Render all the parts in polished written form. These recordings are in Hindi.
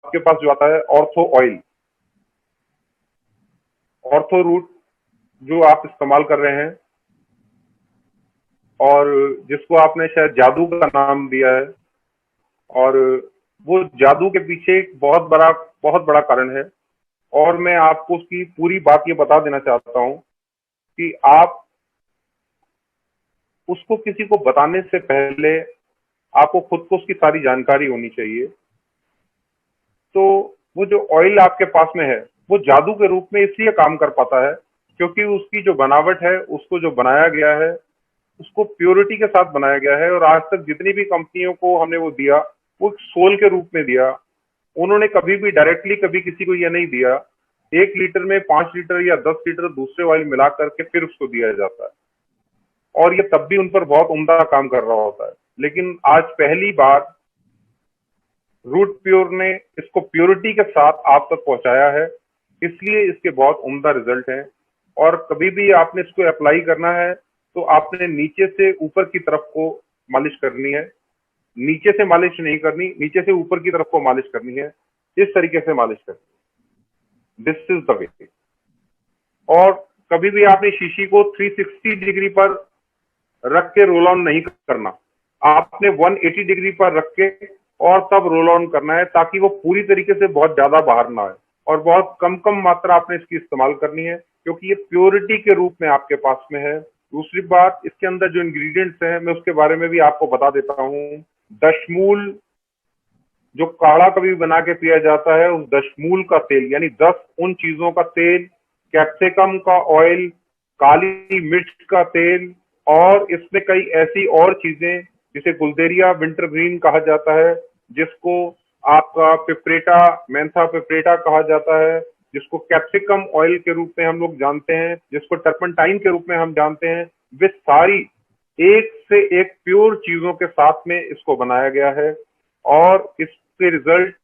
आपके पास जो आता है ऑर्थो ऑयल, ऑर्थो रूट जो आप इस्तेमाल कर रहे हैं और जिसको आपने शायद जादू का नाम दिया है, और वो जादू के पीछे एक बहुत बड़ा कारण है। और मैं आपको उसकी पूरी बात ये बता देना चाहता हूँ कि आप उसको किसी को बताने से पहले आपको खुद को उसकी सारी जानकारी होनी चाहिए। तो वो जो ऑयल आपके पास में है वो जादू के रूप में इसलिए काम कर पाता है क्योंकि उसकी जो बनावट है, उसको जो बनाया गया है, उसको प्योरिटी के साथ बनाया गया है। और आज तक जितनी भी कंपनियों को हमने वो दिया, वो सोल के रूप में दिया। उन्होंने कभी भी डायरेक्टली कभी किसी को ये नहीं दिया। 1 लीटर में 5 लीटर या 10 लीटर दूसरे ऑयल मिला करके फिर उसको दिया जाता है, और ये तब भी उन पर बहुत उम्दा काम कर रहा होता है। लेकिन आज पहली बार रूट प्योर ने इसको प्योरिटी के साथ आप तक पहुंचाया है, इसलिए इसके बहुत उम्दा रिजल्ट हैं। और कभी भी आपने इसको अप्लाई करना है तो आपने नीचे से ऊपर की तरफ को मालिश करनी है, नीचे से मालिश नहीं करनी, नीचे से ऊपर की तरफ को मालिश करनी है। इस तरीके से मालिश करनी है, दिस इज द वे। और कभी भी आपने शीशी को 360 डिग्री पर रख के रोल ऑन नहीं करना, आपने 180 डिग्री पर रख के और तब रोल ऑन करना है, ताकि वो पूरी तरीके से बहुत ज्यादा बाहर ना आए। और बहुत कम कम मात्रा आपने इसकी इस्तेमाल करनी है, क्योंकि ये प्योरिटी के रूप में आपके पास में है। दूसरी बात, इसके अंदर जो इंग्रेडिएंट्स हैं मैं उसके बारे में भी आपको बता देता हूँ। दशमूल, जो काढ़ा कभी बना के पिया जाता है, उस दशमूल का तेल, यानी 10 उन चीजों का तेल, कैप्सिकम का ऑयल, काली मिर्च का तेल, और इसमें कई ऐसी और चीजें जिसे गुलदेरिया विंटर ग्रीन कहा जाता है, जिसको आपका पिपरेटा, मेंथा पिपरेटा कहा जाता है, जिसको कैप्सिकम ऑयल के रूप में हम लोग जानते हैं, जिसको टर्पंटाइन के रूप में हम जानते हैं। वे सारी एक से एक प्योर चीजों के साथ में इसको बनाया गया है, और इसके रिजल्ट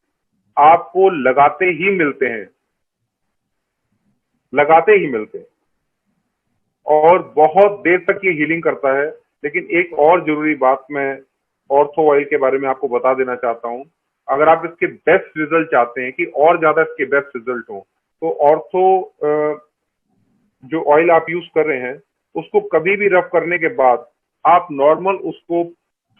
आपको लगाते ही मिलते हैं, लगाते ही मिलते हैं, और बहुत देर तक ये हीलिंग करता है। लेकिन एक और जरूरी बात मैं ऑर्थो ऑयल के बारे में आपको बता देना चाहता हूं। अगर आप इसके बेस्ट रिजल्ट चाहते हैं कि और ज्यादा इसके बेस्ट रिजल्ट हो, तो ऑर्थो जो ऑयल आप यूज कर रहे हैं, उसको कभी भी रब करने के बाद आप नॉर्मल उसको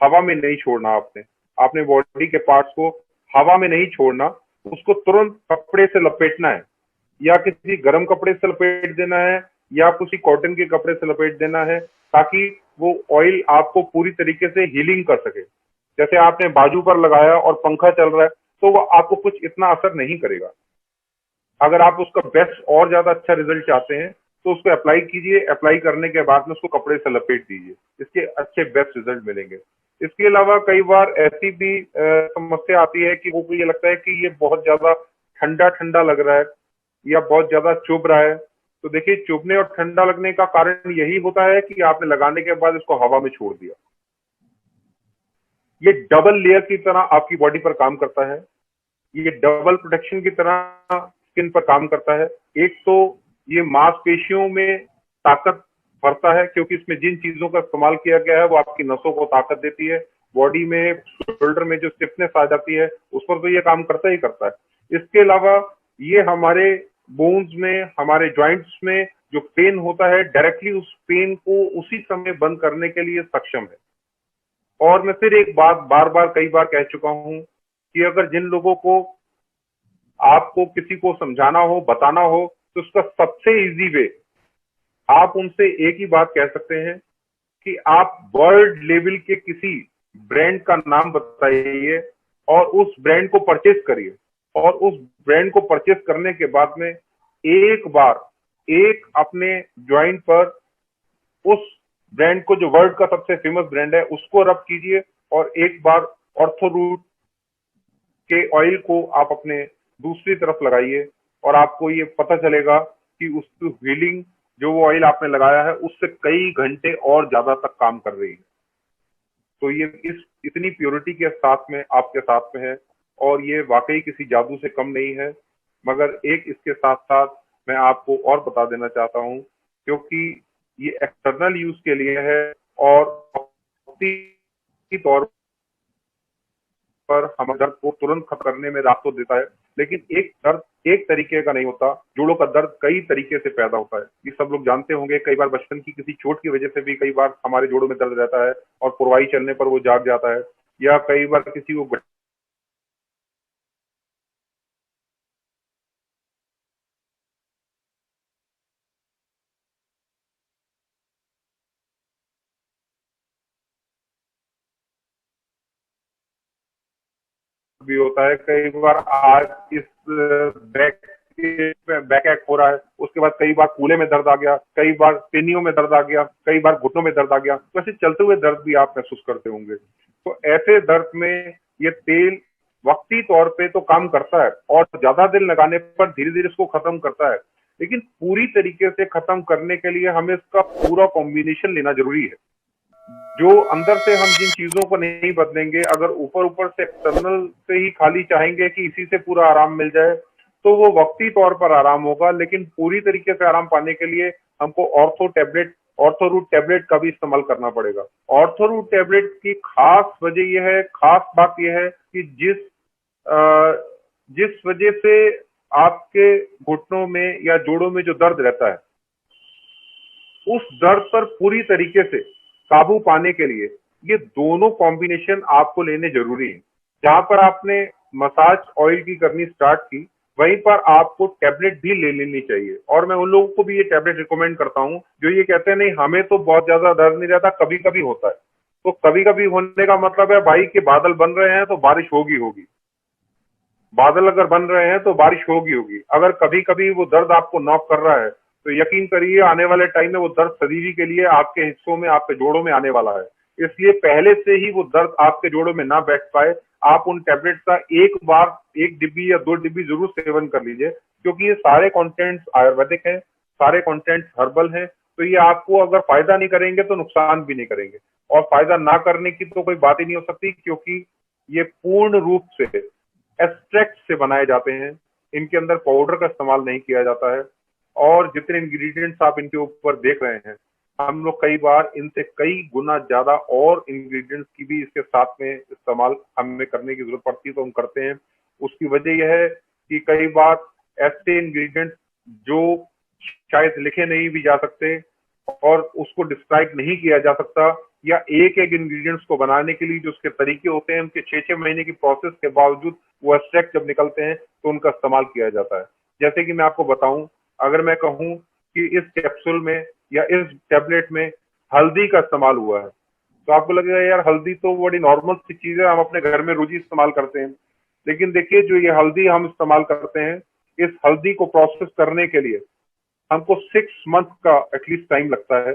हवा में नहीं छोड़ना। आपने आपने बॉडी के पार्ट्स को हवा में नहीं छोड़ना, उसको तुरंत कपड़े से लपेटना है, या किसी गर्म कपड़े से लपेट देना है, या किसी कॉटन के कपड़े से लपेट देना है, ताकि वो ऑयल आपको पूरी तरीके से हीलिंग कर सके। जैसे आपने बाजू पर लगाया और पंखा चल रहा है, तो वो आपको कुछ इतना असर नहीं करेगा। अगर आप उसका बेस्ट और ज्यादा अच्छा रिजल्ट चाहते हैं तो उसको अप्लाई कीजिए, अप्लाई करने के बाद में उसको कपड़े से लपेट दीजिए, इसके अच्छे बेस्ट रिजल्ट मिलेंगे। इसके अलावा कई बार ऐसी भी समस्या आती है कि वो ये लगता है कि ये बहुत ज्यादा ठंडा ठंडा लग रहा है या बहुत ज्यादा चुभ रहा है। तो देखिए, चुभने और ठंडा लगने का कारण यही होता है कि आपने लगाने के बाद इसको हवा में छोड़ दिया। ये डबल लेयर की तरह आपकी बॉडी पर काम करता है, ये डबल प्रोटेक्शन की तरह स्किन पर काम करता है। एक तो ये मांसपेशियों में ताकत भरता है, क्योंकि इसमें जिन चीजों का इस्तेमाल किया गया है वो आपकी नसों को ताकत देती है। बॉडी में शोल्डर में जो स्टिफनेस आ जाती है उस पर तो ये काम करता ही करता है। इसके अलावा ये हमारे बोन्स में, हमारे जॉइंट्स में जो पेन होता है, डायरेक्टली उस पेन को उसी समय बंद करने के लिए सक्षम है। और मैं फिर एक बात बार बार कई बार कह चुका हूं कि अगर जिन लोगों को आपको किसी को समझाना हो, बताना हो, तो उसका सबसे इजी वे, आप उनसे एक ही बात कह सकते हैं कि आप वर्ल्ड लेवल के किसी ब्रांड का नाम बताइए और उस ब्रांड को परचेज करिए। और उस ब्रांड को परचेज करने के बाद में एक बार एक अपने ज्वाइंट पर उस ब्रांड को, जो वर्ल्ड का सबसे फेमस ब्रांड है, उसको रब कीजिए, और एक बार ऑर्थोरूट के ऑयल को आप अपने दूसरी तरफ लगाइए, और आपको ये पता चलेगा कि उसकी हीलिंग, जो वो ऑयल आपने लगाया है, उससे कई घंटे और ज्यादा तक काम कर रही है। तो ये इस इतनी प्योरिटी के साथ में आपके साथ में है, और ये वाकई किसी जादू से कम नहीं है। मगर एक इसके साथ साथ मैं आपको और बता देना चाहता हूँ, क्योंकि ये एक्सटर्नल यूज के लिए है, और तौर पर हम दर्द को तुरंत खत्म करने में राहत तो देता है, लेकिन एक दर्द एक तरीके का नहीं होता। जोड़ों का दर्द कई तरीके से पैदा होता है, ये सब लोग जानते होंगे। कई बार बचपन की किसी चोट की वजह से भी कई बार हमारे जोड़ों में दर्द रहता है और पुरवाई चलने पर वो जाग जाता है, या कई बार किसी को भी होता है। कई बार आज इस बैक बैक हो रहा है, उसके बाद कई बार कूल्हे में दर्द आ गया, कई बार पेनियों में दर्द आ गया, कई बार घुटनों में दर्द आ गया। तो ऐसे चलते हुए दर्द भी आप महसूस करते होंगे। तो ऐसे दर्द में ये तेल वक्ती तौर पे तो काम करता है और ज्यादा दिन लगाने पर धीरे धीरे इसको खत्म करता है, लेकिन पूरी तरीके से खत्म करने के लिए हमें इसका पूरा कॉम्बिनेशन लेना जरूरी है। जो अंदर से हम जिन चीजों को नहीं बदलेंगे, अगर ऊपर ऊपर से एक्सटर्नल से ही खाली चाहेंगे कि इसी से पूरा आराम मिल जाए, तो वो वक्ती तौर पर आराम होगा, लेकिन पूरी तरीके से आराम पाने के लिए हमको ऑर्थो रूट टैबलेट का भी इस्तेमाल करना पड़ेगा। ऑर्थो रूट टैबलेट की खास बात यह है कि जिस वजह से आपके घुटनों में या जोड़ों में जो दर्द रहता है, उस दर्द पर पूरी तरीके से काबू पाने के लिए ये दोनों कॉम्बिनेशन आपको लेने जरूरी है। जहां पर आपने मसाज ऑयल की करनी स्टार्ट की, वहीं पर आपको टैबलेट भी ले लेनी चाहिए। और मैं उन लोगों को भी ये टैबलेट रिकमेंड करता हूं जो ये कहते हैं नहीं हमें तो बहुत ज्यादा दर्द नहीं रहता, कभी कभी होता है। तो कभी कभी होने का मतलब है भाई कि बादल बन रहे हैं तो बारिश होगी होगी। बादल अगर बन रहे हैं तो बारिश होगी होगी। अगर कभी कभी वो दर्द आपको नॉक कर रहा है, तो यकीन करिए आने वाले टाइम में वो दर्द सदीवी के लिए आपके हिस्सों में, आपके जोड़ों में आने वाला है। इसलिए पहले से ही वो दर्द आपके जोड़ों में ना बैठ पाए, आप उन टैबलेट का एक डिब्बी या 2 डिब्बी जरूर सेवन कर लीजिए, क्योंकि ये सारे कंटेंट्स आयुर्वेदिक हैं, सारे कंटेंट्स हर्बल हैं। तो ये आपको अगर फायदा नहीं करेंगे तो नुकसान भी नहीं करेंगे, और फायदा ना करने की तो कोई बात ही नहीं हो सकती, क्योंकि ये पूर्ण रूप से एक्सट्रैक्ट से बनाए जाते हैं। इनके अंदर पाउडर का इस्तेमाल नहीं किया जाता है। और जितने इंग्रेडिएंट्स आप इनके ऊपर देख रहे हैं, हम लोग कई बार इनसे कई गुना ज्यादा और इंग्रेडिएंट्स की भी इसके साथ में इस्तेमाल हमें करने की जरूरत पड़ती है, तो हम करते हैं। उसकी वजह यह है कि कई बार ऐसे इंग्रेडिएंट्स जो शायद लिखे नहीं भी जा सकते और उसको डिस्क्राइब नहीं किया जा सकता, या एक एक इंग्रेडिएंट्स को बनाने के लिए जो उसके तरीके होते हैं, उनके 6-6 महीने की प्रोसेस के बावजूद वो एक्सट्रैक्ट जब निकलते हैं तो उनका इस्तेमाल किया जाता है। जैसे कि मैं आपको बताऊं, अगर मैं कहूं कि इस कैप्सूल में या इस टैबलेट में हल्दी का इस्तेमाल हुआ है, तो आपको लगेगा यार हल्दी तो बड़ी नॉर्मल सी चीज है, हम अपने घर में रोज ही इस्तेमाल करते हैं। लेकिन देखिए, जो ये हल्दी हम इस्तेमाल करते हैं, इस हल्दी को प्रोसेस करने के लिए हमको 6 मंथ का एटलीस्ट टाइम लगता है।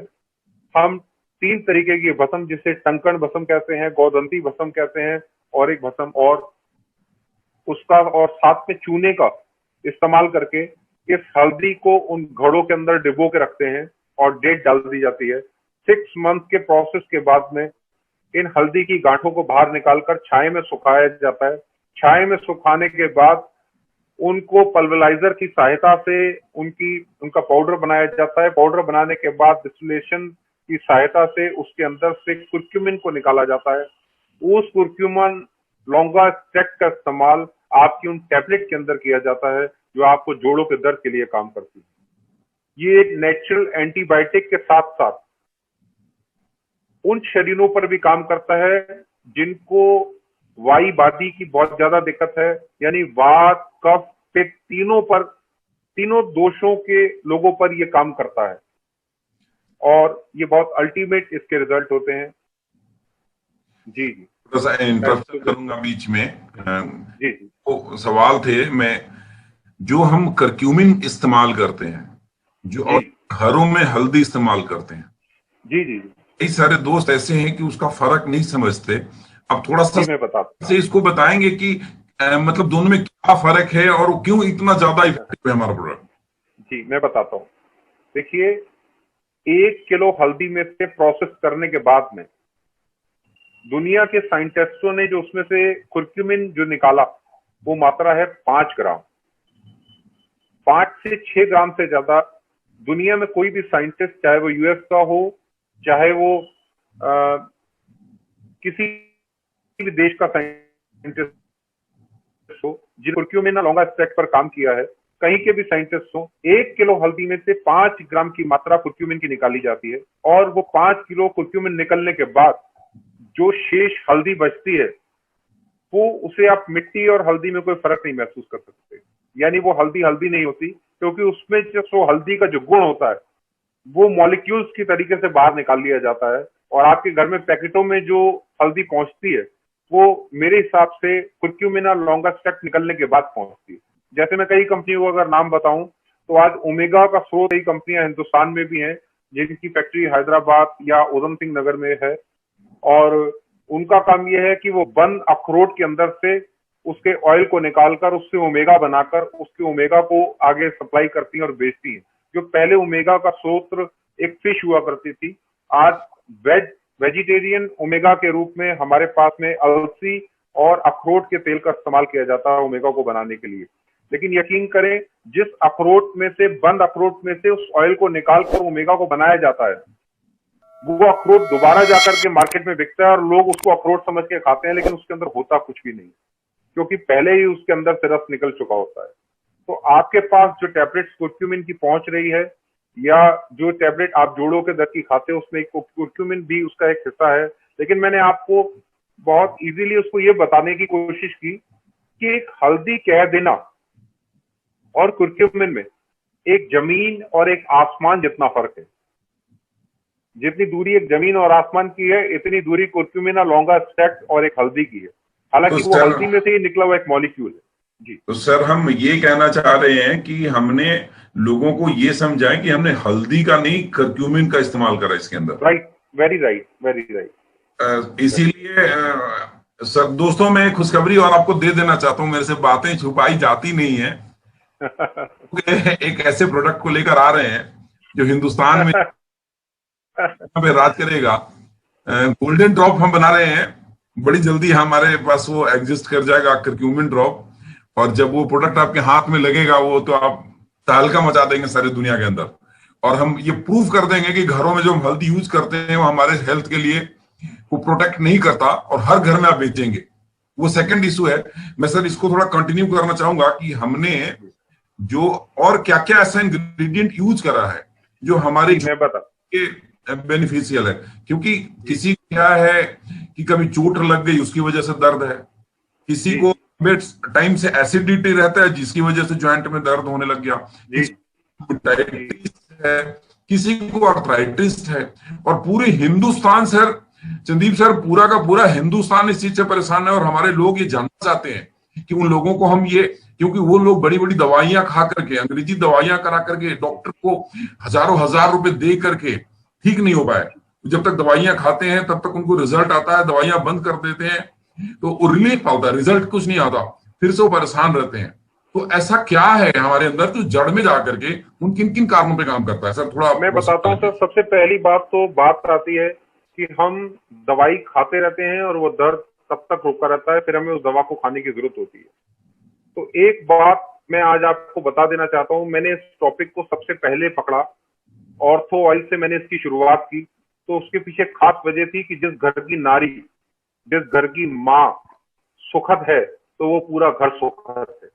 हम 3 तरीके की भस्म, जिसे टंकण भस्म कहते हैं, गोदंती भस्म कहते हैं, और एक भस्म और उसका और साथ में चूने का इस्तेमाल करके इस हल्दी को उन घड़ों के अंदर डिबो के रखते हैं और डेट डाल दी जाती है। 6 मंथ के प्रोसेस के बाद में इन हल्दी की गांठों को बाहर निकालकर छाये में सुखाया जाता है। छाये में सुखाने के बाद उनको पल्वराइजर की सहायता से उनका पाउडर बनाया जाता है। पाउडर बनाने के बाद डिस्टिलेशन की सहायता से उसके अंदर से कुर्क्यूमिन को निकाला जाता है। उस कुर्क्यूमिन लॉन्गा एक्सट्रैक्ट का इस्तेमाल आपकी उन टैबलेट के अंदर किया जाता है, जो आपको जोड़ों के दर्द के लिए काम करती है। ये एक नेचुरल एंटीबायोटिक के साथ साथ उन शरीरों पर भी काम करता है जिनको वाई बादी की बहुत ज्यादा दिक्कत है, यानी वात, कफ, पित्त, तीनों दोषों के लोगों पर ये काम करता है, और ये बहुत अल्टीमेट इसके रिजल्ट होते हैं। जी जी, थोड़ा सा इंटरप्शन करूंगा बीच में। जी जी, तो सवाल थे, मैं जो हम करक्यूमिन इस्तेमाल करते हैं, जो जी और घरों में हल्दी इस्तेमाल करते हैं, जी, जी कई सारे दोस्त ऐसे हैं कि उसका फर्क नहीं समझते। अब थोड़ा सा जी, मैं बताता से इसको बताएंगे कि मतलब दोनों में क्या फर्क है और क्यों इतना ज्यादा हूँ। इफेक्टिव है हमारा प्रोडक्ट। जी, मैं बताता हूँ। देखिए, 1 किलो हल्दी में से प्रोसेस करने के बाद में दुनिया के साइंटिस्टों ने जो उसमें से कुर्क्यूमिन जो निकाला, वो मात्रा है 5 ग्राम। 5 से 6 ग्राम से ज्यादा दुनिया में कोई भी साइंटिस्ट, चाहे वो यूएस का हो, चाहे वो किसी भी देश का साइंटिस्ट साइंटिस्ट हो जिन कुर्क्यूमिन लॉन्गा एक्सट्रैक्ट पर काम किया है, कहीं के भी साइंटिस्ट हो, 1 किलो हल्दी में से 5 ग्राम की मात्रा कुर्क्यूमिन की निकाली जाती है और वो 5 किलो कुर्क्यूमिन निकलने के बाद जो शेष हल्दी बचती है वो उसे आप मिट्टी और हल्दी में कोई फर्क नहीं महसूस कर सकते। यानी वो हल्दी हल्दी नहीं होती, क्योंकि उसमें जो हल्दी का जो गुण होता है वो मॉलिक्यूल्स की तरीके से बाहर निकाल लिया जाता है और आपके घर में पैकेटों में जो हल्दी पहुंचती है वो मेरे हिसाब से कुर्क्यूमिना लॉन्गा एक्सट्रैक्ट निकलने के बाद पहुंचती है। जैसे मैं कई कंपनियों को अगर नाम बताऊं तो आज ओमेगा का स्रोत कई कंपनियां हिंदुस्तान में भी हैं जिनकी फैक्ट्री हैदराबाद या उधम सिंह नगर में है और उनका काम यह है कि वो बंद अखरोट के अंदर से उसके ऑयल को निकालकर उससे ओमेगा बनाकर उसके ओमेगा को आगे सप्लाई करती हैं और बेचती हैं। जो पहले ओमेगा का स्रोत एक फिश हुआ करती थी, आज वेजिटेरियन ओमेगा के रूप में हमारे पास में अलसी और अखरोट के तेल का इस्तेमाल किया जाता है ओमेगा को बनाने के लिए। लेकिन यकीन करें, जिस अखरोट में से, बंद अखरोट में से उस ऑयल को निकालकर ओमेगा को बनाया जाता है, वो अखरोट दोबारा जाकर के मार्केट में बिकता है और लोग उसको अखरोट समझ के खाते हैं, लेकिन उसके अंदर होता कुछ भी नहीं, क्योंकि पहले ही उसके अंदर से रस निकल चुका होता है। तो आपके पास जो टैबलेट्स कुर्क्यूमिन की पहुंच रही है या जो टैबलेट आप जोड़ों के दर्द की खाते हैं उसमें कुर्क्यूमिन भी उसका एक हिस्सा है, लेकिन मैंने आपको बहुत इजीली उसको ये बताने की कोशिश की कि एक हल्दी कह देना और कुर्क्यूमिन में एक जमीन और एक आसमान जितना फर्क है। जितनी दूरी एक जमीन और आसमान की है, इतनी दूरी कुर्क्यूमिना लॉन्गा एक्सट्रैक्ट और एक हल्दी की है। हालांकि वो हल्दी में से ही निकला हुआ एक मॉलिक्यूल है। जी तो सर, हम ये कहना चाह रहे हैं कि हमने लोगों को ये समझाएं कि हमने हल्दी का नहीं कर्क्यूमिन का इस्तेमाल करा इसके अंदर। Right, very right, very right. इसीलिए सर दोस्तों, मैं खुशखबरी और आपको दे देना चाहता हूं, मेरे से बातें छुपाई जाती नहीं है। एक ऐसे प्रोडक्ट को लेकर आ रहे हैं जो हिंदुस्तान में पे राज करेगा। गोल्डन ड्रॉप हम बना रहे हैं, बड़ी जल्दी हमारे पास वो एग्जिस्ट कर जाएगा कर्क्यूमिन ड्रॉप, और जब वो प्रोडक्ट आपके हाथ में लगेगा वो तो आप तहलका मचा देंगे सारी दुनिया के अंदर। और हम ये प्रूव कर देंगे कि घरों में जो हम हल्दी यूज करते हैं वो हमारे हेल्थ के लिए वो प्रोटेक्ट नहीं करता, और हर घर में आप बेचेंगे। वो सेकंड इशू है। मैं सर इसको थोड़ा कंटिन्यू करना चाहूंगा कि हमने जो और क्या क्या ऐसा इंग्रेडिएंट यूज करा है जो हमारे बेनिफिशियल है। क्योंकि किसी क्या है कि कभी चोट लग गई उसकी वजह से दर्द है, किसी को टाइम से एसिडिटी रहता है जिसकी वजह से जॉइंट में दर्द होने लग गया, है, किसी को आर्थराइटिस है। और पूरे हिंदुस्तान सर, संदीप सर, पूरा का पूरा हिंदुस्तान इस चीज से परेशान है। और हमारे लोग ये जानना चाहते हैं कि उन लोगों को हम ये, क्योंकि वो लोग बड़ी बड़ी दवाइयां खा करके, अंग्रेजी दवाइयां करा करके, डॉक्टर को हजारों हजार रुपए दे करके ठीक नहीं हो पाए। जब तक दवाइयां खाते हैं तब तक उनको रिजल्ट आता है, दवाइयां बंद कर देते हैं तो रिलीफ आता है, रिजल्ट कुछ नहीं आता, फिर से वो परेशान रहते हैं। तो ऐसा क्या है हमारे अंदर जो जड़ में जाकर के उन किन किन कारणों पे काम करता है सर? थोड़ा मैं बताता हूँ सर। सबसे पहली बात आती है कि हम दवाई खाते रहते हैं और वो दर्द तब तक रुका रहता है, फिर हमें उस दवा को खाने की जरूरत होती है। तो एक बात मैं आज आपको बता देना चाहता हूँ। मैंने इस टॉपिक को सबसे पहले पकड़ा, ऑर्थो ऑयल से मैंने इसकी शुरुआत की, तो उसके पीछे खास वजह थी कि जिस घर की नारी, जिस घर की माँ सुखद है तो वो पूरा घर सुखद है।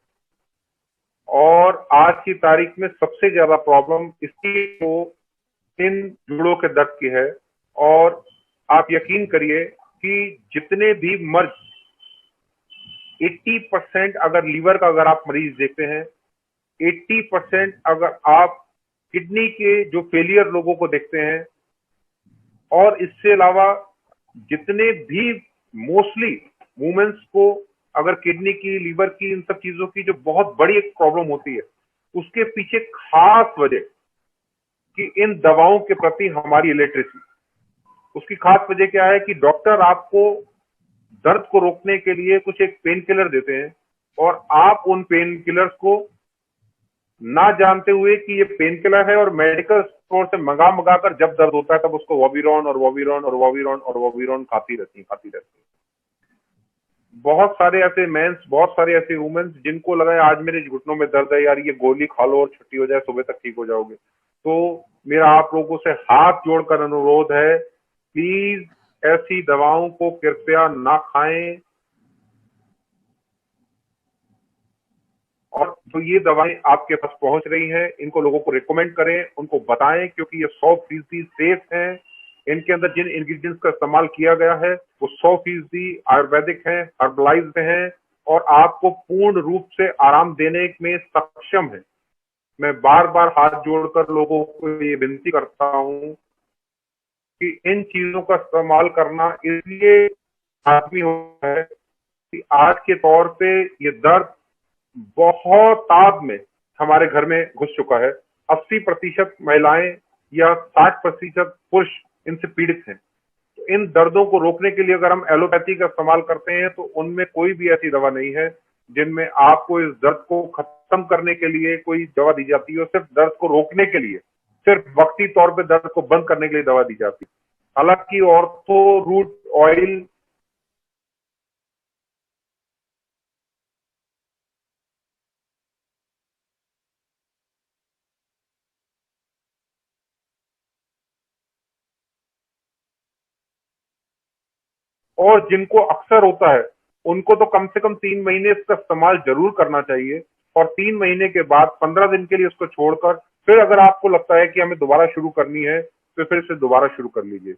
और आज की तारीख में सबसे ज्यादा प्रॉब्लम इसकी तो इन जोड़ों के दर्द की है। और आप यकीन करिए कि जितने भी मर्ज 80% अगर लीवर का अगर आप मरीज देखते हैं, 80% अगर आप किडनी के जो फेलियर लोगों को देखते हैं, और इससे अलावा जितने भी मोस्टली वुमेन्स को अगर किडनी की, लीवर की, इन सब चीजों की जो बहुत बड़ी एक प्रॉब्लम होती है, उसके पीछे खास वजह कि इन दवाओं के प्रति हमारी इलिटरेसी। उसकी खास वजह क्या है कि डॉक्टर आपको दर्द को रोकने के लिए कुछ एक पेन किलर देते हैं और आप उन पेन किलर्स को ना जानते हुए कि ये पेन किलर है और मेडिकल स्टोर से मंगा कर जब दर्द होता है तब उसको वॉविरॉन और वॉविरॉन और वॉविरॉन और वॉविरॉन खाती रहती है। बहुत सारे ऐसे मेंस, बहुत सारे ऐसे वुमेन्स जिनको लगा है आज मेरे घुटनों में दर्द है, यार ये गोली खा लो और छुट्टी हो जाए, सुबह तक ठीक हो जाओगे। तो मेरा आप लोगों से हाथ जोड़कर अनुरोध है, प्लीज ऐसी दवाओं को कृपया ना खाएं। तो ये दवाएं आपके पास पहुंच रही हैं, इनको लोगों को रिकमेंड करें, उनको बताएं, क्योंकि ये 100% सेफ हैं। इनके अंदर जिन इंग्रेडिएंट्स का इस्तेमाल किया गया है वो 100% आयुर्वेदिक हैं, हर्बलाइज्ड हैं और आपको पूर्ण रूप से आराम देने में सक्षम है। मैं बार बार हाथ जोड़कर लोगों को ये विनती करता हूं कि इन चीजों का इस्तेमाल करना इसलिए आदमी होता है कि आज के तौर पे ये दर्द बहुत ताब में हमारे घर में घुस चुका है। 80% महिलाएं या 60% पुरुष इनसे पीड़ित हैं। तो इन दर्दों को रोकने के लिए अगर हम एलोपैथी का इस्तेमाल करते हैं तो उनमें कोई भी ऐसी दवा नहीं है जिनमें आपको इस दर्द को खत्म करने के लिए कोई दवा दी जाती है। सिर्फ दर्द को रोकने के लिए, सिर्फ वक्ती तौर पे दर्द को बंद करने के लिए दवा दी जाती है। हालांकि ऑर्थो रूट ऑयल और जिनको अक्सर होता है उनको तो कम से कम 3 महीने इसका इस्तेमाल जरूर करना चाहिए और 3 महीने के बाद 15 दिन के लिए उसको छोड़कर फिर अगर आपको लगता है कि हमें दोबारा शुरू करनी है तो फिर से दोबारा शुरू कर लीजिए।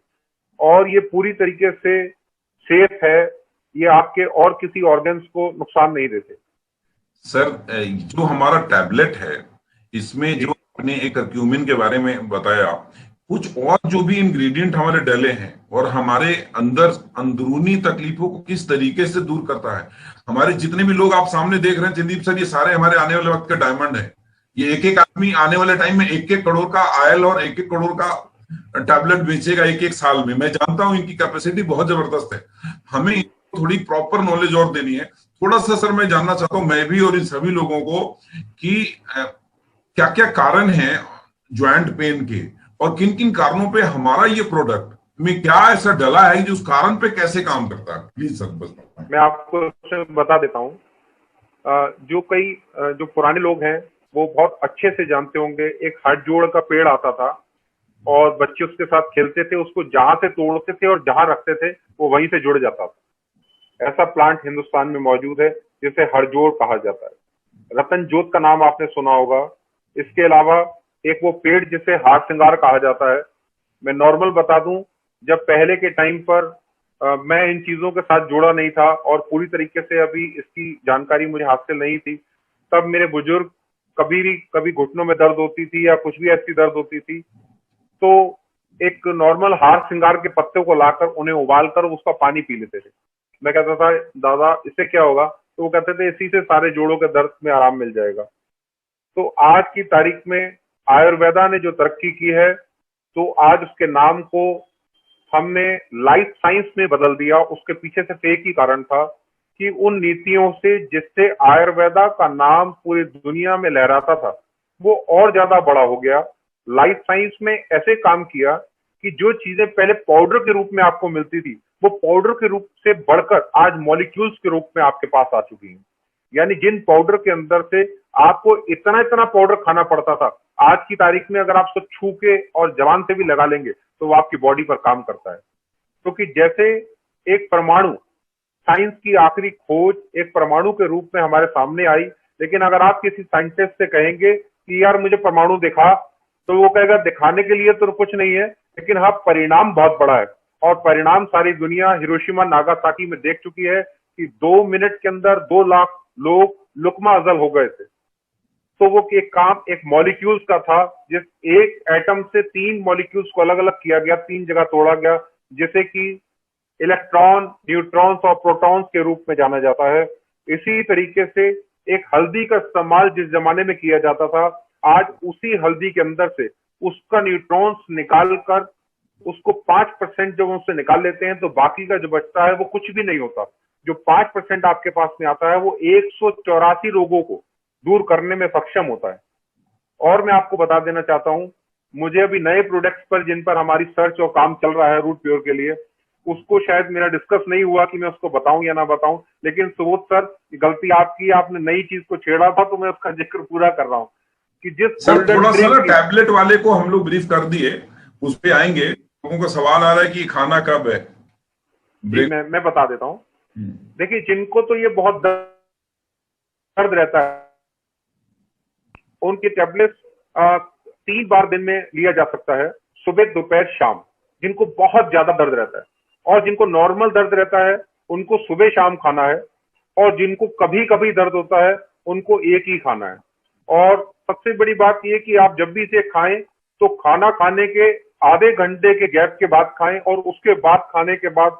और ये पूरी तरीके से सेफ है, ये आपके और किसी ऑर्गन्स को नुकसान नहीं देते। सर, जो हमारा टैबलेट है इसमें जो आपने एक कर्क्यूमिन के बारे में बताया, कुछ और जो भी इंग्रेडिएंट हमारे डले हैं और हमारे अंदर अंदरूनी तकलीफों को किस तरीके से दूर करता है। हमारे जितने भी लोग आप सामने देख रहे हैं संदीप सर, ये सारे हमारे आने वाले वक्त का डायमंड है। ये एक एक आदमी आने वाले टाइम में 1-1 करोड़ का आयल और 1-1 करोड़ का टैबलेट बेचेगा 1-1 साल में। मैं जानता हूं इनकी कैपेसिटी बहुत जबरदस्त है। हमें थोड़ी प्रॉपर नॉलेज और देनी है। थोड़ा सा सर मैं जानना चाहता हूं, मैं भी और इन सभी लोगों को, कि क्या क्या कारण है ज्वाइंट पेन के और किन किन कारणों पे हमारा ये प्रोडक्ट में क्या ऐसा डला है जो उस कारण पे कैसे काम करता है। प्लीज सर बस मैं आपको बता देता हूँ। जो पुराने लोग हैं वो बहुत अच्छे से जानते होंगे, एक हाथ जोड़ का पेड़ आता था और बच्चे उसके साथ खेलते थे, उसको जहां से तोड़ते थे और जहां रखते थे वो वहीं से जुड़ जाता था। ऐसा प्लांट हिंदुस्तान में मौजूद है जिसे हड़जोड़ कहा जाता है। रतन जोत का नाम आपने सुना होगा। इसके अलावा एक वो पेड़ जिसे हार श्रृंगार कहा जाता है। मैं नॉर्मल बता दूं, जब पहले के टाइम पर मैं इन चीजों के साथ जुड़ा नहीं था और पूरी तरीके से अभी इसकी जानकारी मुझे हासिल नहीं थी, तब मेरे बुजुर्ग कभी घुटनों में दर्द होती थी या कुछ भी ऐसी दर्द होती थी तो एक नॉर्मल हार श्रृंगार के पत्ते को लाकर उन्हें उबालकर उसका पानी पी लेते थे। मैं कहता था दादा इससे क्या होगा, तो वो कहते थे इसी से सारे जोड़ों के दर्द में आराम मिल जाएगा। तो आज की तारीख में आयुर्वेदा ने जो तरक्की की है तो आज उसके नाम को हमने लाइफ साइंस में बदल दिया। उसके पीछे से एक ही कारण था कि उन नीतियों से जिससे आयुर्वेदा का नाम पूरी दुनिया में लहराता था वो और ज्यादा बड़ा हो गया। लाइफ साइंस में ऐसे काम किया कि जो चीजें पहले पाउडर के रूप में आपको मिलती थी वो पाउडर के रूप से बढ़कर आज मॉलिक्यूल्स के रूप में आपके पास आ चुकी हैं। यानी जिन पाउडर के अंदर से आपको इतना इतना पाउडर खाना पड़ता था, आज की तारीख में अगर आप उसको छू के और जबान से भी लगा लेंगे तो वो आपकी बॉडी पर काम करता है। क्योंकि जैसे एक परमाणु, साइंस की आखिरी खोज एक परमाणु के रूप में हमारे सामने आई, लेकिन अगर आप किसी साइंटिस्ट से कहेंगे कि यार मुझे परमाणु दिखा, तो वो कहेगा दिखाने के लिए तो कुछ नहीं है, लेकिन हाँ परिणाम बहुत बड़ा है। और परिणाम सारी दुनिया हिरोशिमा नागासाकी में देख चुकी है कि 2 मिनट के अंदर 2 लाख लोग लुकमा अजल हो गए थे। तो वो एक काम एक मॉलिक्यूल्स का था, जिस एक एटम से 3 मॉलिक्यूल्स को अलग अलग किया गया, 3 जगह तोड़ा गया, जिसे कि इलेक्ट्रॉन, न्यूट्रॉन्स और प्रोटॉन्स के रूप में जाना जाता है। इसी तरीके से एक हल्दी का इस्तेमाल जिस जमाने में किया जाता था, आज उसी हल्दी के अंदर से उसका न्यूट्रॉन्स निकाल कर उसको 5% जब उससे निकाल लेते हैं तो बाकी का जो बचता है वो कुछ भी नहीं होता। जो 5% आपके पास में आता है वो 184 रोगों को दूर करने में सक्षम होता है। और मैं आपको बता देना चाहता हूं, मुझे अभी नए प्रोडक्ट्स पर जिन पर हमारी सर्च और काम चल रहा है रूट प्योर के लिए, उसको शायद मेरा डिस्कस नहीं हुआ कि मैं उसको बताऊं या ना बताऊं, लेकिन सुबोध सर गलती आपकी, आपने नई चीज को छेड़ा था तो मैं उसका जिक्र पूरा कर रहा हूं कि जिस सर थोड़ा सा टैबलेट वाले को हम लोग ब्रीफ कर दिए, उस पे आएंगे। लोगों का सवाल आ रहा है कि खाना कब है। मैं बता देता हूं। देखिए जिनको तो ये बहुत दर्द रहता उनकी टेबलेट 3 बार दिन में लिया जा सकता है, सुबह दोपहर शाम, जिनको बहुत ज्यादा दर्द रहता है। और जिनको नॉर्मल दर्द रहता है उनको सुबह शाम खाना है, और जिनको कभी कभी दर्द होता है उनको एक ही खाना है। और सबसे बड़ी बात यह कि आप जब भी इसे खाएं तो खाना खाने के आधे घंटे के गैप के बाद खाएं, और उसके बाद खाने के बाद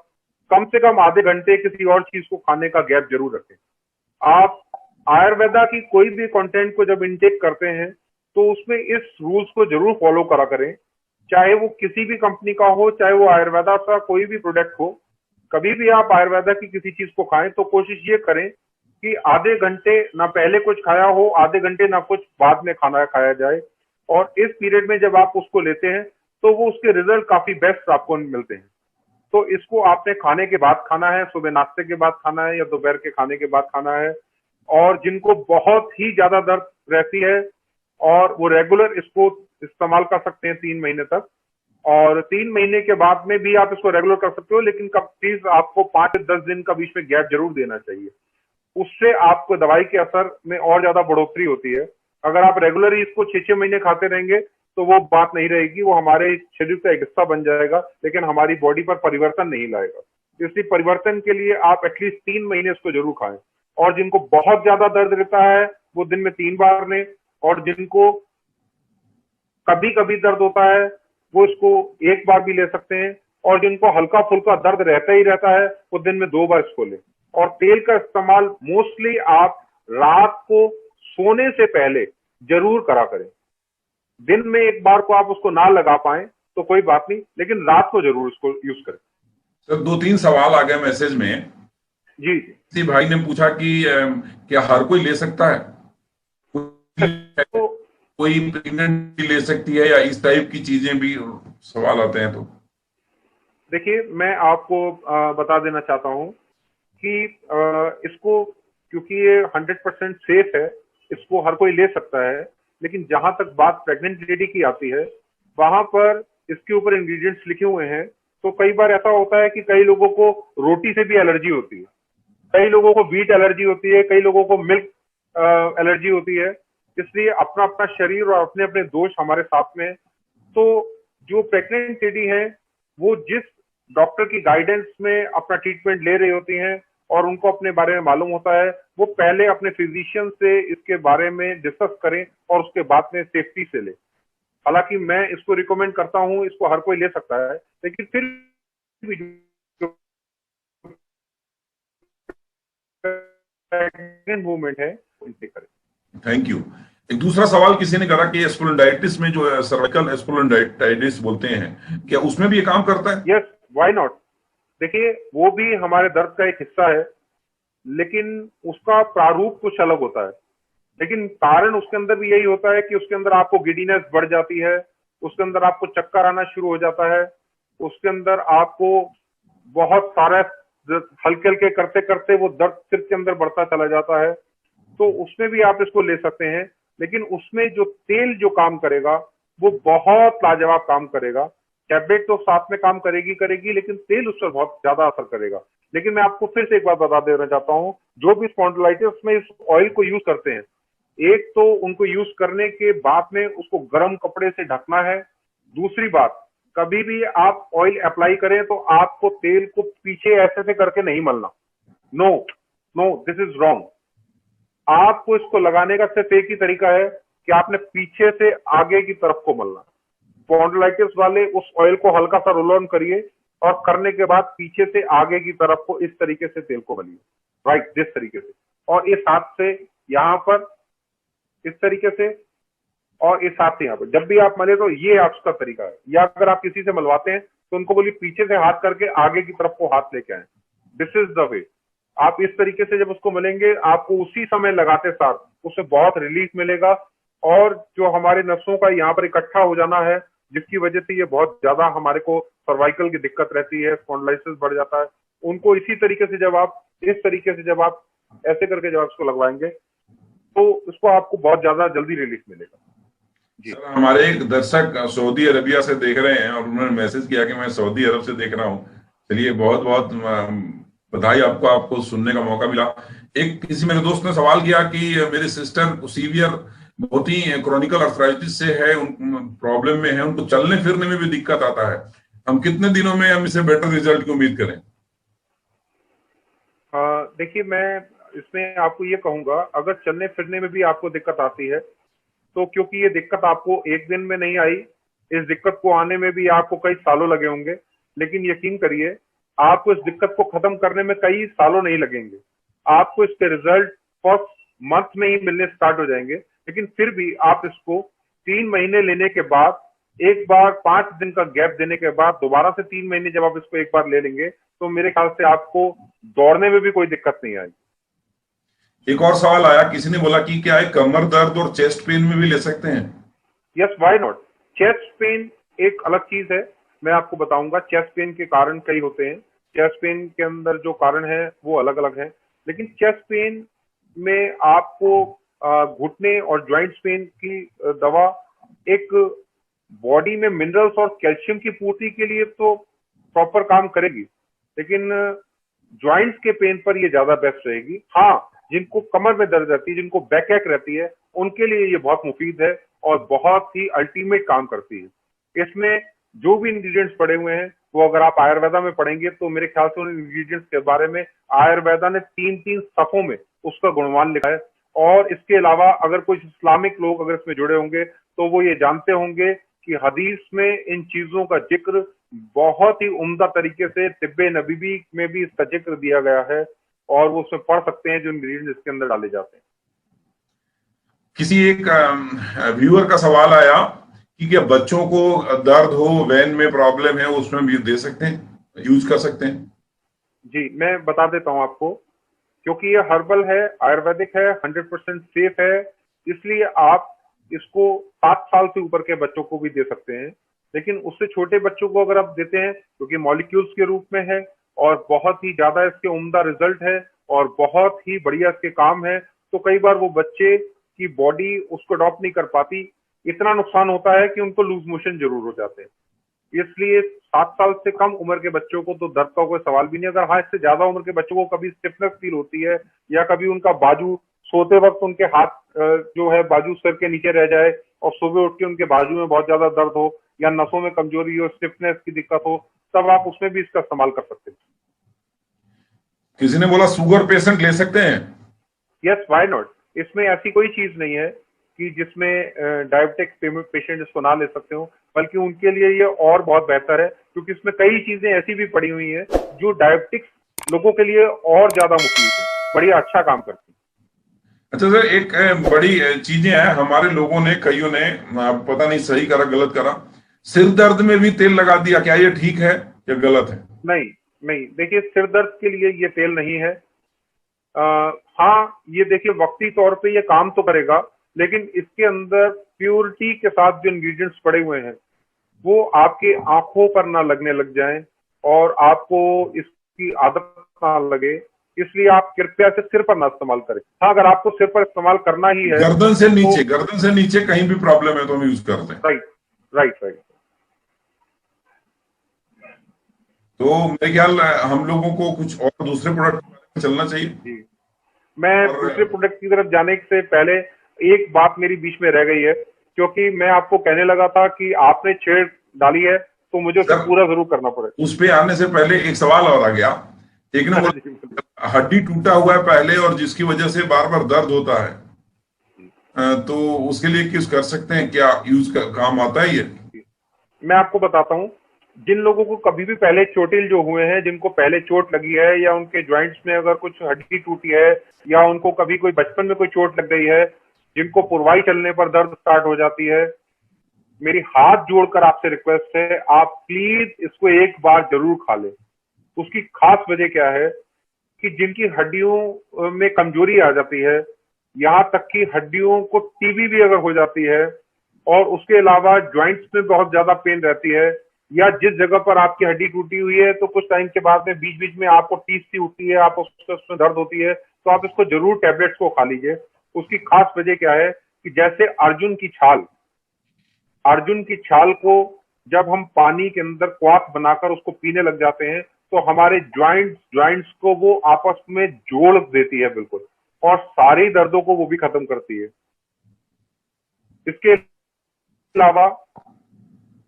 कम से कम आधे घंटे किसी और चीज को खाने का गैप जरूर रखें। आप आयुर्वेदा की कोई भी कंटेंट को जब इनटेक करते हैं तो उसमें इस रूल्स को जरूर फॉलो करा करें, चाहे वो किसी भी कंपनी का हो, चाहे वो आयुर्वेदा का कोई भी प्रोडक्ट हो। कभी भी आप आयुर्वेदा की किसी चीज को खाएं तो कोशिश ये करें कि आधे घंटे ना पहले कुछ खाया हो, आधे घंटे ना कुछ बाद में खाना खाया जाए। और इस पीरियड में जब आप उसको लेते हैं तो वो उसके रिजल्ट काफी बेस्ट आपको मिलते हैं। तो इसको आपने खाने के बाद खाना है, सुबह नाश्ते के बाद खाना है या दोपहर के खाने के बाद खाना है। और जिनको बहुत ही ज्यादा दर्द रहती है और वो रेगुलर इसको इस्तेमाल कर सकते हैं 3 महीने तक, और 3 महीने के बाद में भी आप इसको रेगुलर कर सकते हो, लेकिन कब प्लीज आपको 5 से 10 दिन का बीच में गैप जरूर देना चाहिए। उससे आपको दवाई के असर में और ज्यादा बढ़ोतरी होती है। अगर आप रेगुलर ही इसको 6-6 महीने खाते रहेंगे तो वो बात नहीं रहेगी, वो हमारे शरीर का एक हिस्सा बन जाएगा लेकिन हमारी बॉडी पर परिवर्तन नहीं लाएगा। इसलिए परिवर्तन के लिए आप एटलीस्ट 3 महीने इसको जरूर खाएं। और जिनको बहुत ज्यादा दर्द रहता है वो दिन में 3 बार लें, और जिनको कभी कभी दर्द होता है वो इसको 1 बार भी ले सकते हैं, और जिनको हल्का फुल्का दर्द रहता ही रहता है वो दिन में 2 बार इसको लें। और तेल का इस्तेमाल मोस्टली आप रात को सोने से पहले जरूर करा करें। दिन में 1 बार को आप उसको ना लगा पाए तो कोई बात नहीं, लेकिन रात को जरूर इसको यूज करें। सर 2-3 सवाल आ गए मैसेज में। जी किसी भाई ने पूछा कि क्या हर कोई ले सकता है, तो कोई प्रेग्नेंट भी ले सकती है, या इस टाइप की चीजें भी सवाल आते हैं? तो देखिए, मैं आपको बता देना चाहता हूं कि इसको, क्योंकि ये 100% सेफ है, इसको हर कोई ले सकता है। लेकिन जहां तक बात प्रेग्नेंट लेडी की आती है, वहां पर इसके ऊपर इंग्रेडिएंट्स लिखे हुए हैं। तो कई बार ऐसा होता है कि कई लोगों को रोटी से भी एलर्जी होती है, कई लोगों को व्हीट एलर्जी होती है, कई लोगों को मिल्क एलर्जी होती है। इसलिए अपना अपना शरीर और अपने अपने दोष हमारे साथ में है। तो जो प्रेग्नेंट लेडी है वो जिस डॉक्टर की गाइडेंस में अपना ट्रीटमेंट ले रही होती हैं और उनको अपने बारे में मालूम होता है, वो पहले अपने फिजिशियन से इसके बारे में डिस्कस करें और उसके बाद में सेफ्टी से ले। हालांकि मैं इसको रिकमेंड करता हूं, इसको हर कोई ले सकता है, लेकिन फिर भी जो प्रेग्नेंट वुमेन है उनसे करें। Thank you. एक दूसरा सवाल किसी ने करा कि स्पोंडिलाइटिस में जो सर्वाइकल स्पोंडिलाइटिस बोलते हैं, क्या उसमें भी ये काम करता है? Yes, why not. देखिए, वो भी हमारे दर्द का एक हिस्सा है, लेकिन उसका प्रारूप कुछ अलग होता है। लेकिन कारण उसके अंदर भी यही होता है कि उसके अंदर आपको गिडीनेस बढ़ जाती है, उसके अंदर आपको चक्कर आना शुरू हो जाता है, उसके अंदर आपको बहुत सारा हल्के हल्के करते करते वो दर्द सिर के अंदर बढ़ता चला जाता है। तो उसमें भी आप इसको ले सकते हैं, लेकिन उसमें जो तेल जो काम करेगा वो बहुत लाजवाब काम करेगा। टैबलेट तो साथ में काम करेगी, लेकिन तेल उस पर बहुत ज्यादा असर करेगा। लेकिन मैं आपको फिर से एक बात बता देना चाहता हूं, जो भी स्पॉन्डिलाइटिस में इस ऑयल को यूज करते हैं, एक तो उनको यूज करने के बाद में उसको गर्म कपड़े से ढकना है। दूसरी बात, कभी भी आप ऑयल अप्लाई करें तो आपको तेल को पीछे ऐसे से करके नहीं मलना। No no, this is wrong. आपको इसको लगाने का सिर्फ एक ही तरीका है कि आपने पीछे से आगे की तरफ को मलना। स्पॉन्डिलाइटिस वाले उस ऑयल को हल्का सा रोल ऑन करिए और करने के बाद पीछे से आगे की तरफ को इस तरीके से तेल को मलिए, राइट, जिस तरीके से, और इस हाथ से यहां पर इस तरीके से, और इस हाथ से यहां पर। जब भी आप मले तो ये आपका तरीका है। या अगर आप किसी से मलवाते हैं तो उनको बोलिए पीछे से हाथ करके आगे की तरफ को हाथ लेके आए। This is the way. आप इस तरीके से जब उसको मलेंगे, आपको उसी समय लगाते साथ उससे बहुत रिलीफ मिलेगा। और जो हमारे नसों का यहाँ पर इकट्ठा हो जाना है, जिसकी वजह से ये बहुत ज्यादा हमारे को सर्वाइकल की दिक्कत रहती है, स्पॉन्डिलाइटिस बढ़ जाता है, उनको इसी तरीके से जब आप इस तरीके से जब आप ऐसे करके जब आप इसको लगवाएंगे तो उसको आपको बहुत ज्यादा जल्दी रिलीफ मिलेगा। जी सर, हमारे एक दर्शक सऊदी अरबिया से देख रहे हैं और उन्होंने मैसेज किया कि मैं सऊदी अरब से देख रहा हूँ। चलिए, बहुत बहुत बधाई आपको, आपको सुनने का मौका मिला। एक किसी मेरे दोस्त ने सवाल किया कि मेरे सिस्टर सीवियर बहुत ही क्रॉनिकल अर्थराइटिस से है, उन प्रॉब्लम में है, उनको चलने फिरने में भी दिक्कत आता है, हम कितने दिनों में हम इसे बेटर रिजल्ट की उम्मीद करें? देखिए, मैं इसमें आपको ये कहूंगा, अगर चलने फिरने में भी आपको दिक्कत आती है तो क्योंकि ये दिक्कत आपको एक दिन में नहीं आई, इस दिक्कत को आने में भी आपको कई सालों लगे होंगे, लेकिन यकीन करिए आपको इस दिक्कत को खत्म करने में कई सालों नहीं लगेंगे। आपको इसके रिजल्ट फर्स्ट मंथ में ही मिलने स्टार्ट हो जाएंगे, लेकिन फिर भी आप इसको 3 महीने लेने के बाद, एक बार 5 दिन का गैप देने के बाद दोबारा से 3 महीने जब आप इसको एक बार ले लेंगे तो मेरे ख्याल से आपको दौड़ने में भी कोई दिक्कत नहीं आएगी। एक और सवाल आया, किसी ने बोला कि क्या है कमर दर्द और चेस्ट पेन में भी ले सकते हैं? Yes, why not. Chest pain एक अलग चीज है, मैं आपको बताऊंगा। चेस्ट पेन के कारण कई होते हैं, चेस्ट पेन के अंदर जो कारण है वो अलग अलग है, लेकिन चेस्ट पेन में आपको घुटने और जॉइंट्स पेन की दवा एक बॉडी में मिनरल्स और कैल्शियम की पूर्ति के लिए तो प्रॉपर काम करेगी, लेकिन जॉइंट्स के पेन पर ये ज्यादा बेस्ट रहेगी। हाँ, जिनको कमर में दर्द रहती है, जिनको बैक एक रहती है, उनके लिए ये बहुत मुफीद है और बहुत ही अल्टीमेट काम करती है। इसमें जो भी इंग्रेडिएंट्स पड़े हुए हैं वो अगर आप आयुर्वेदा में पढ़ेंगे तो मेरे ख्याल से उन इंग्रेडिएंट्स के बारे में आयुर्वेदा ने 3-3 सफों में उसका गुणगान लिखा है। और इसके अलावा अगर कुछ इस्लामिक लोग अगर इसमें जुड़े होंगे तो वो ये जानते होंगे कि हदीस में इन चीजों का जिक्र बहुत ही उम्दा तरीके से तिब्बे नबीबी में भी इसका जिक्र दिया गया है और वो उसमें पढ़ सकते हैं जो इंग्रेडिएंट्स इसके अंदर डाले जाते हैं। किसी एक व्यूअर का सवाल आया कि क्या बच्चों को दर्द हो, वेन में प्रॉब्लम है, उसमें भी दे सकते हैं, यूज कर सकते हैं? जी, मैं बता देता हूं आपको, क्योंकि ये हर्बल है, आयुर्वेदिक है, 100% सेफ है, इसलिए आप इसको 7 साल से ऊपर के बच्चों को भी दे सकते हैं। लेकिन उससे छोटे बच्चों को अगर आप देते हैं, क्योंकि मॉलिक्यूल्स के रूप में है और बहुत ही ज्यादा इसके उम्दा रिजल्ट है और बहुत ही बढ़िया इसके काम है, तो कई बार वो बच्चे की बॉडी उसको अडॉप्ट नहीं कर पाती, इतना नुकसान होता है कि उनको लूज मोशन जरूर हो जाते हैं। इसलिए 7 साल से कम उम्र के बच्चों को तो दर्द का कोई सवाल भी नहीं। अगर हाँ, इससे ज्यादा उम्र के बच्चों को कभी स्टिफनेस फील होती है या कभी उनका बाजू सोते वक्त उनके हाथ जो है बाजू सर के नीचे रह जाए और सुबह उठ के उनके बाजू में बहुत ज्यादा दर्द हो या नसों में कमजोरी हो, स्टिफनेस की दिक्कत हो, तब आप उसमें भी इसका इस्तेमाल कर सकते हैं। किसी ने बोला शुगर पेशेंट ले सकते हैं? Yes, why not. इसमें ऐसी कोई चीज नहीं है कि जिसमें डायबिटिक पेशेंट इसको ना ले सकते हो, बल्कि उनके लिए ये और बहुत बेहतर है, क्योंकि इसमें कई चीजें ऐसी भी पड़ी हुई हैं जो डायबिटिक्स लोगों के लिए और ज्यादा मुफीद है, बढ़िया अच्छा काम करती है। अच्छा सर, एक बड़ी चीजें हैं, हमारे लोगों ने, कईयों ने, पता नहीं सही करा गलत करा, सिर दर्द में भी तेल लगा दिया, क्या ये ठीक है या गलत है? नहीं नहीं, देखिए सिर दर्द के लिए ये तेल नहीं है। हाँ, ये देखिए वक्ती तौर पे ये काम तो करेगा, लेकिन इसके अंदर प्योरिटी के साथ जो इंग्रेडिएंट्स पड़े हुए हैं वो आपके आंखों पर ना लगने लग जाएं और आपको इसकी आदत ना लगे, इसलिए आप कृपया से सिर पर ना इस्तेमाल करें। हाँ, अगर आपको सिर पर इस्तेमाल करना ही है, गर्दन से नीचे, तो गर्दन से नीचे कहीं भी प्रॉब्लम है तो हम यूज करते हैं। Right right right. तो मेरे ख्याल हम लोगों को कुछ और दूसरे प्रोडक्ट में चलना चाहिए। जी, मैं दूसरे प्रोडक्ट की तरफ जाने से पहले एक बात मेरी बीच में रह गई है, क्योंकि मैं आपको कहने लगा था कि आपने छेड़ डाली है तो मुझे उसे पूरा जरूर करना पड़ेगा। उस पे आने से पहले एक सवाल और आ गया। एक ने हड्डी टूटा हुआ है पहले और जिसकी वजह से बार बार दर्द होता है, तो उसके लिए कुछ कर सकते हैं क्या? यूज काम आता है ये? मैं आपको बताता हूँ, जिन लोगों को कभी भी पहले चोटिल जो हुए हैं, जिनको पहले चोट लगी है या उनके जॉइंट्स में अगर कुछ हड्डी टूटी है या उनको कभी कोई बचपन में कोई चोट लग गई है, जिनको पुरवाई चलने पर दर्द स्टार्ट हो जाती है, मेरी हाथ जोड़कर आपसे रिक्वेस्ट है, आप प्लीज इसको एक बार जरूर खा लें। उसकी खास वजह क्या है कि जिनकी हड्डियों में कमजोरी आ जाती है, यहाँ तक कि हड्डियों को टीबी भी अगर हो जाती है और उसके अलावा ज्वाइंट्स में बहुत ज्यादा पेन रहती है, या जिस जगह पर आपकी हड्डी टूटी हुई है तो कुछ टाइम के बाद में बीच बीच में आपको टीस सी उठती है, आप उसमें दर्द होती है, तो आप इसको जरूर टैबलेट्स को खा लीजिए। उसकी खास वजह क्या है कि जैसे अर्जुन की छाल को जब हम पानी के अंदर क्वाथ बनाकर उसको पीने लग जाते हैं तो हमारे ज्वाइंट्स को वो आपस में जोड़ देती है बिल्कुल, और सारे दर्दों को वो भी खत्म करती है। इसके अलावा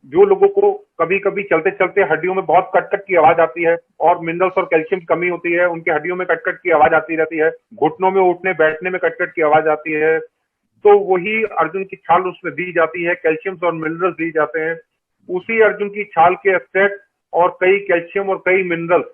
जो लोगों को कभी कभी चलते चलते हड्डियों में बहुत कट कट की आवाज आती है और मिनरल्स और कैल्शियम की कमी होती है, उनकी हड्डियों में कट कट की आवाज आती रहती है, घुटनों में उठने बैठने में कट कट की आवाज आती है, तो वही अर्जुन की छाल उसमें दी जाती है, कैल्शियम और मिनरल्स दी जाते हैं। उसी अर्जुन की छाल के एक्सट्रैक्ट और कई कैल्शियम और कई मिनरल्स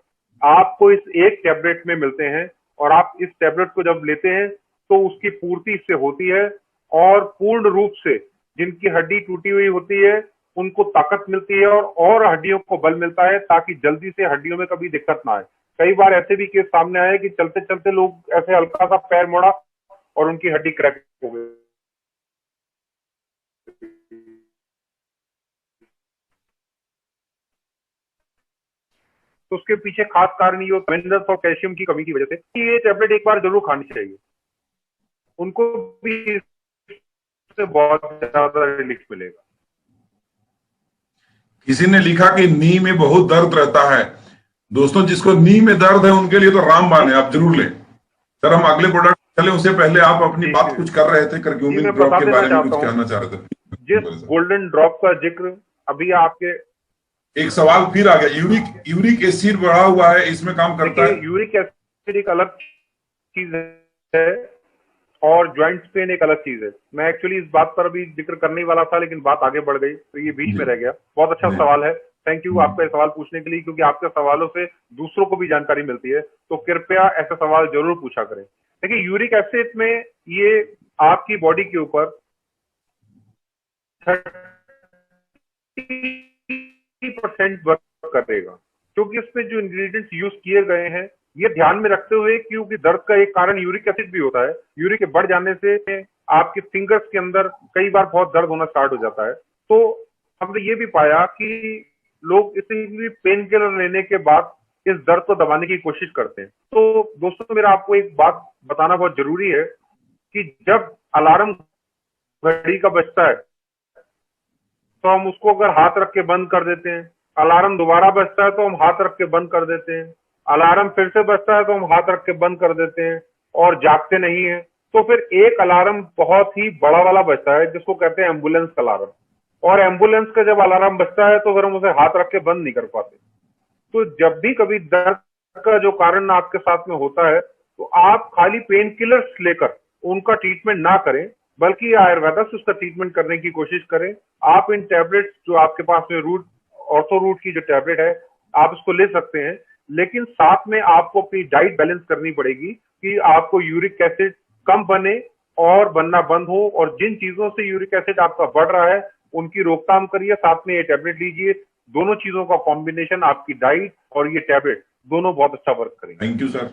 आपको इस एक टैबलेट में मिलते हैं, और आप इस टैबलेट को जब लेते हैं तो उसकी पूर्ति इससे होती है, और पूर्ण रूप से जिनकी हड्डी टूटी हुई होती है उनको ताकत मिलती है और हड्डियों को बल मिलता है, ताकि जल्दी से हड्डियों में कभी दिक्कत ना आए। कई बार ऐसे भी केस सामने आए कि चलते चलते लोग ऐसे हल्का सा पैर मोड़ा और उनकी हड्डी क्रैक हो गई। तो उसके पीछे खास कारण ये मिनरल्स और कैल्शियम की कमी की वजह से ये टैबलेट एक बार जरूर खानी चाहिए, उनको भी इससे बहुत ज्यादा रिलीफ मिलेगा। किसी ने लिखा कि नी में बहुत दर्द रहता है। दोस्तों, जिसको नी में दर्द है उनके लिए तो रामबाण है, आप जरूर लें। सर, हम अगले प्रोडक्ट चले उससे पहले आप अपनी बात कुछ कर रहे थे, करक्यूमिन ड्रॉप के बारे में कुछ कहना चाह रहे थे। जिस गोल्डन ड्रॉप का जिक्र अभी आपके एक सवाल फिर आ गया, यूरिक एसिड बढ़ा हुआ है, इसमें काम करता है? यूरिक एसिड एक अलग चीज है और ज्वाइंट्स पेन एक अलग चीज है। मैं एक्चुअली इस बात पर अभी जिक्र करने वाला था, लेकिन बात आगे बढ़ गई तो ये बीच में रह गया। बहुत अच्छा सवाल है, थैंक यू आपका ये सवाल पूछने के लिए, क्योंकि आपके सवालों से दूसरों को भी जानकारी मिलती है, तो कृपया ऐसा सवाल जरूर पूछा करें। देखिए, यूरिक एसिड में ये आपकी बॉडी के ऊपर 30% वर्क करेगा, क्योंकि इसमें जो इंग्रेडिएंट्स यूज किए गए हैं ये ध्यान में रखते हुए, क्योंकि दर्द का एक कारण यूरिक एसिड भी होता है। यूरिक के बढ़ जाने से आपके फिंगर्स के अंदर कई बार बहुत दर्द होना स्टार्ट हो जाता है। तो हमने ये भी पाया कि लोग इसे पेन किलर लेने के बाद इस दर्द को दबाने की कोशिश करते हैं। तो दोस्तों, मेरा आपको एक बात बताना बहुत जरूरी है कि जब अलार्म घड़ी का बजता है तो हम उसको अगर हाथ रख के बंद कर देते हैं, अलार्म दोबारा बजता है तो हम हाथ रख के बंद कर देते हैं, अलार्म फिर से बजता है तो हम हाथ रख के बंद कर देते हैं और जागते नहीं है, तो फिर एक अलार्म बहुत ही बड़ा वाला बजता है जिसको कहते हैं एम्बुलेंस का अलार्म। और एम्बुलेंस का जब अलार्म बजता है तो फिर हम उसे हाथ रख के बंद नहीं कर पाते। तो जब भी कभी दर्द का जो कारण आपके साथ में होता है तो आप खाली पेन किलर्स लेकर उनका ट्रीटमेंट ना करें, बल्कि आयुर्वेदा से उसका ट्रीटमेंट करने की कोशिश करें। आप इन टैबलेट्स जो आपके पास में ऑर्थो रूट की जो टैबलेट है आप इसको ले सकते हैं, लेकिन साथ में आपको अपनी डाइट बैलेंस करनी पड़ेगी कि आपको यूरिक एसिड कम बने और बनना बंद हो, और जिन चीजों से यूरिक एसिड आपका बढ़ रहा है उनकी रोकथाम करिए, साथ में ये टैबलेट लीजिए। दोनों चीजों का कॉम्बिनेशन, आपकी डाइट और ये टैबलेट, दोनों बहुत अच्छा वर्क करेंगे। Thank you sir.